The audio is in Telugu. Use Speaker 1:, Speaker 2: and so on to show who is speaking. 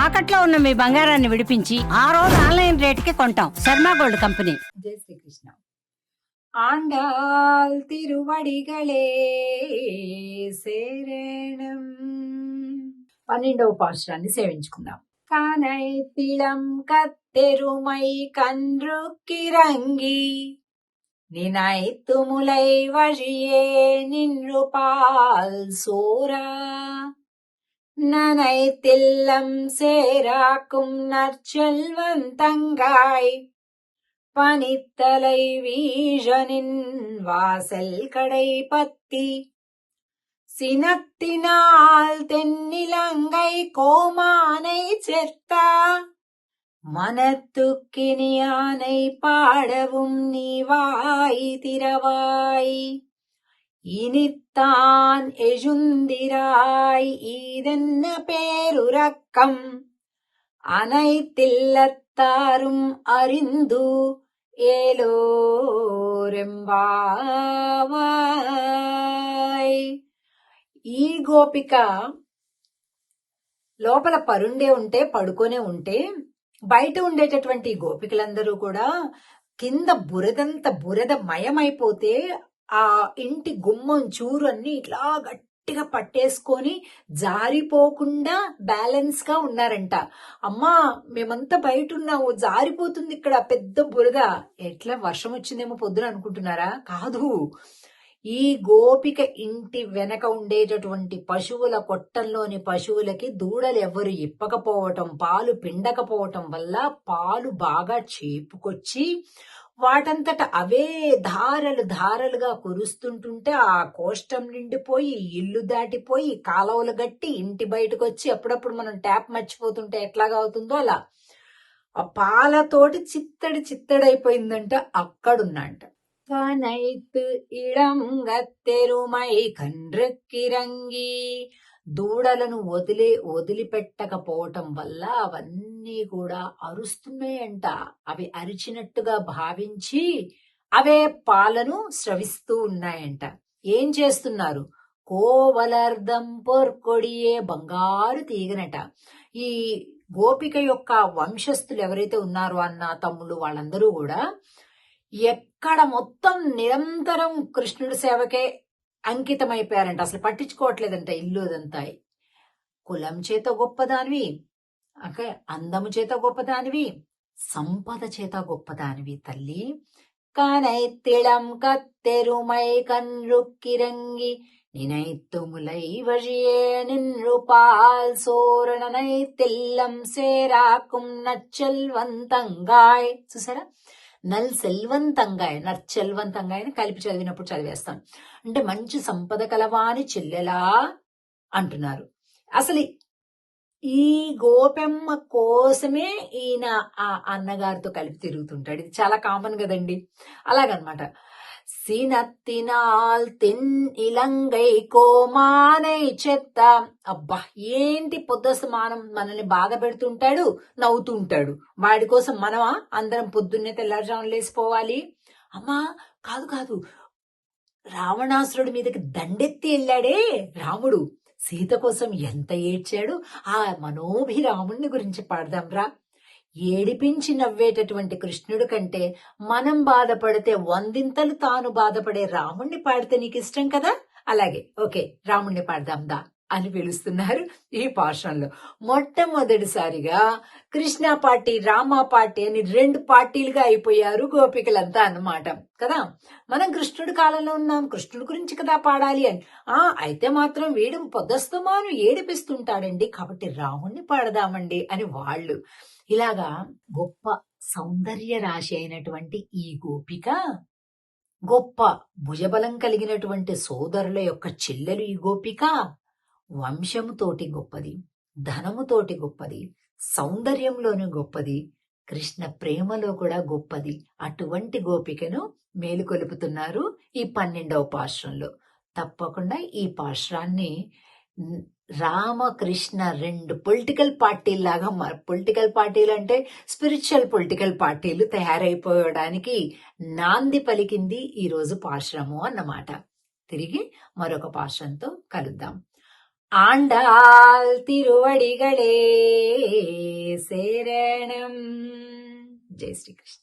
Speaker 1: తాకట్లో ఉన్న మీ బంగారాన్ని విడిపించి ఆ రోజు ఆన్లైన్ రేటుకి కొంటాం. Sharma gold company.
Speaker 2: జై శ్రీకృష్ణ. ఆండాల్ తిరువడిగళే శరణం. 12వ పాశురాన్ని సేవించుకుందాం. కనైతిళం కత్తెరుమై కన్రుక్కిరంగి நினைத்துமுலை வழியே நின்று பால் சோரா நனைத்தில்லம் சேராக்கும் நற்செல்வந்தங்காய் பனித்தலை வீழனின் வாசல் கடை பத்தி சினத்தினால் தென்னிலங்கை கோமானை செர்த்தா மனத்துக்கினியானை பாடவும் நீவாய் திரவாய் இனித்தான் எழுந்திராய் ஈதென்ன பேருரக்கம் அனைத்தில்லத்தாரும் அறிந்து ఏలోరెంబావాయ్. ఈ గోపిక లోపల పరుండే ఉంటే పడుకొనే ఉంటే బయట ఉండేటటువంటి గోపికలందరూ కూడా కింద బురద మయమైపోతే ఆ ఇంటి గుమ్మం చూరు అన్ని ఇట్లా గట్టిగా పట్టేసుకొని జారిపోకుండా బ్యాలెన్స్ గా ఉన్నారంట. అమ్మా మేమంతా బయట ఉన్నాము, జారిపోతుంది ఇక్కడ పెద్ద బురద. ఎట్లా వర్షం వచ్చిందేమో పొద్దున అనుకుంటున్నారా? కాదు, ఈ గోపిక ఇంటి వెనక ఉండేటటువంటి పశువుల కొట్టంలోని పశువులకి దూడలు ఎవరు ఇప్పకపోవటం, పాలు పిండకపోవటం వల్ల పాలు బాగా చేపుకొచ్చి వాటంతట అవే ధారలుగా కురుస్తుంటుంటే ఆ కోష్టం నిండిపోయి ఇల్లు దాటిపోయి కాలువలు గట్టి ఇంటి బయటకు వచ్చి అప్పుడప్పుడు మనం ట్యాప్ మర్చిపోతుంటే ఎట్లాగా అవుతుందో అలా ఆ పాలతోటి చిత్తడైపోయిందంట. అక్కడున్నంట. కనైతు ఇళంగత్తెరుమై కండ్రెక్కిరంగి, దూడలను వదిలిపెట్టకపోవటం వల్ల అవన్నీ కూడా అరుస్తున్నాయంట. అవి అరిచినట్టుగా భావించి అవే పాలను స్రవిస్తూ ఉన్నాయంట. ఏం చేస్తున్నారు? కోవలర్ధం పొర్కొడియే, బంగారు తీగనట. ఈ గోపిక యొక్క వంశస్థులు ఎవరైతే ఉన్నారో అన్న తమ్ముళ్ళు వాళ్ళందరూ కూడా ఎక్కడ మొత్తం నిరంతరం కృష్ణుడి సేవకే అంకితమైపోయారంట. అసలు పట్టించుకోవట్లేదంట ఇల్లు అదంతా. కులం చేత గొప్పదానివి, అందము చేత గొప్పదానివి, సంపద చేత గొప్పదానివి తల్లి. కనైతిళం కత్తెరుమై కన్రుక్కిరంగి నినైతుములై వழியே நின்று பால் சோரணனை தில்லம் சேராக்கும் నచ్చెల్వంతంగాయ్. చూసారా? నర్చెల్వంతంగాయని కలిపి చదివినప్పుడు చదివేస్తాం. అంటే మంచి సంపద కలవాని చెల్లెలా అంటున్నారు. అసలు ఈ గోపెమ్మ కోసమే ఈయన ఆ అన్నగారితో కలిపి తిరుగుతుంటాడు. ఇది చాలా కామన్ కదండి. అలాగనమాట. సినత్తినాల్ తిన్ ఇలంగై కోమానై చెత్త. అబ్బా, ఏంటి పొద్దుస్తమానం మనల్ని బాధ పెడుతుంటాడు, నవ్వుతూ ఉంటాడు. వాడి కోసం మనమా అందరం పొద్దున్నే తెల్లారుజామున లేసిపోవాలి? అమ్మా కాదు, రావణాసురుడి మీదకి దండెత్తి వెళ్ళాడే రాముడు, సీత కోసం ఎంత ఏడ్చాడు. ఆ మనోభిరాముడిని గురించి పాడదాంరా. ఏడిపించి నవ్వేటటువంటి కృష్ణుడు కంటే మనం బాధపడితే 100 తాను బాధపడే రాముణ్ణి పాడితే నీకు ఇష్టం కదా? అలాగే ఓకే, రాముణ్ణి పాడదాందా అని పిలుస్తున్నారు ఈ పాఠంలో. మొట్టమొదటిసారిగా కృష్ణ పార్టీ, రామ పార్టీ అని 2 పార్టీలుగా అయిపోయారు గోపికలంతా అన్నమాట కదా. మనం కృష్ణుడి కాలంలో ఉన్నాం, కృష్ణుడి గురించి కదా పాడాలి అని. అయితే మాత్రం వీడు పొద్దస్తమాను ఏడిపిస్తుంటాడండి, కాబట్టి రాముణ్ణి పాడదామండి అని వాళ్ళు. ఇలాగా గొప్ప సౌందర్య రాశి అయినటువంటి ఈ గోపిక, గొప్ప భుజబలం కలిగినటువంటి సోదరుల యొక్క చెల్లెలు ఈ గోపిక, వంశముతోటి గొప్పది, ధనముతోటి గొప్పది, సౌందర్యంలోనూ గొప్పది, కృష్ణ ప్రేమలో కూడా గొప్పది. అటువంటి గోపికను మేలుకొలుపుతున్నారు ఈ 12వ పాశురంలో. తప్పకుండా ఈ పాశురాన్ని రామకృష్ణ 2 పొలిటికల్ పార్టీలాగా, పొలిటికల్ పార్టీలు అంటే స్పిరిచువల్ పొలిటికల్ పార్టీలు తయారైపోవడానికి నాంది పలికింది ఈ రోజు పాశురము అన్నమాట. తిరిగి మరొక పాశురంతో కలుద్దాం. ఆండాల్ తిరువడిగళే శరణం. జై శ్రీకృష్ణ.